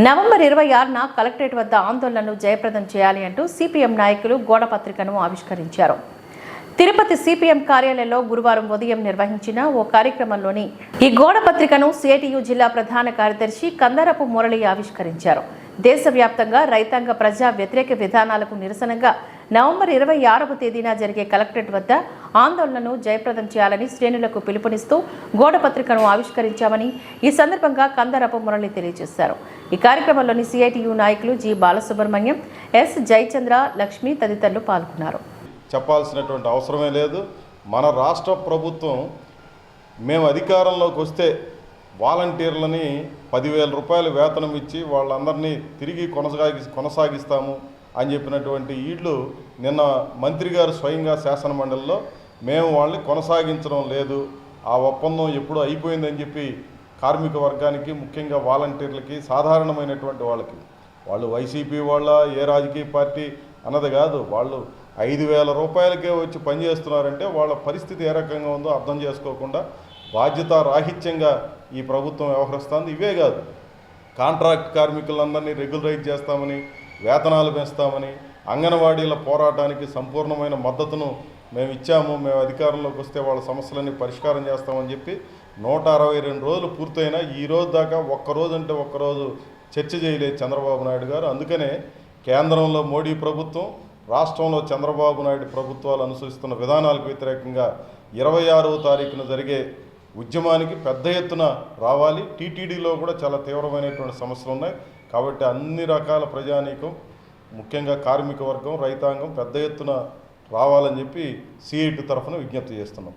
November 26న collectorate వద్ద ఆందోళనను జయప్రదం చేయాలి అంటూ సిపిఎం నాయకులు గోడ పత్రికను ఆవిష్కరించారు. తిరుపతి సిపిఎం కార్యాలయంలో గురువారం ఉదయం నిర్వహించిన ఓ కార్యక్రమంలోని ఈ గోడ పత్రికను సిఐటియు జిల్లా ప్రధాన కార్యదర్శి కందరపు మురళి ఆవిష్కరించారు. దేశవ్యాప్తంగా రైతాంగ ప్రజా వ్యతిరేక విధానాలకు నిరసనగా నవంబర్ 26వ తేదీన జరిగే కలెక్టరేట్ వద్ద ఆందోళనను జయప్రదం చేయాలని శ్రేణులకు పిలుపునిస్తూ గోడ పత్రికను ఆవిష్కరించామని ఈ సందర్భంగా కందరపు మురళి తెలియజేశారు. ఈ కార్యక్రమంలోని సిఐటియు నాయకులు జి బాలసుబ్రహ్మణ్యం, ఎస్ జయచంద్ర, లక్ష్మి తదితరులు పాల్గొన్నారు. చెప్పాల్సినటువంటి అవసరమే లేదు. మన రాష్ట్ర ప్రభుత్వం మేము అధికారంలోకి వస్తే వాలంటీర్లని 10,000 రూపాయలు వేతనం ఇచ్చి వాళ్ళందరినీ తిరిగి కొనసాగిస్తాము అని చెప్పినటువంటి వీళ్ళు నిన్న మంత్రి గారు స్వయంగా శాసనమండలిలో మేము వాళ్ళని కొనసాగించడం లేదు, ఆ ఒప్పందం ఎప్పుడూ అయిపోయిందని చెప్పి కార్మిక వర్గానికి, ముఖ్యంగా వాలంటీర్లకి, సాధారణమైనటువంటి వాళ్ళకి, వాళ్ళు వైసీపీ వాళ్ళ ఏ రాజకీయ పార్టీ అన్నది కాదు, వాళ్ళు 5,000 రూపాయలకే వచ్చి పనిచేస్తున్నారంటే వాళ్ళ పరిస్థితి ఏ రకంగా ఉందో అర్థం చేసుకోకుండా బాధ్యతారాహిత్యంగా ఈ ప్రభుత్వం వ్యవహరిస్తుంది. ఇవే కాదు, కాంట్రాక్ట్ కార్మికులందరినీ రెగ్యులరైజ్ చేస్తామని, వేతనాలు పెంచుతామని, అంగన్వాడీల పోరాటానికి సంపూర్ణమైన మద్దతును మేము ఇచ్చాము, మేము అధికారంలోకి వస్తే వాళ్ళ సమస్యలన్నీ పరిష్కారం చేస్తామని చెప్పి 162 రోజులు పూర్తయినా ఈ రోజు దాకా ఒక్కరోజు చర్చ చేయలేదు చంద్రబాబు నాయుడు గారు. అందుకనే కేంద్రంలో మోడీ ప్రభుత్వం, రాష్ట్రంలో చంద్రబాబు నాయుడు ప్రభుత్వాలు అనుసరిస్తున్న విధానాలకు వ్యతిరేకంగా 26వ తారీఖున జరిగే ఉద్యమానికి పెద్ద ఎత్తున రావాలి. టీటీడీలో కూడా చాలా తీవ్రమైనటువంటి సమస్యలు ఉన్నాయి. కాబట్టి అన్ని రకాల ప్రజానీకం, ముఖ్యంగా కార్మిక వర్గం, రైతాంగం పెద్ద ఎత్తున రావాలని చెప్పి సిఐటి తరఫున విజ్ఞప్తి చేస్తున్నాం.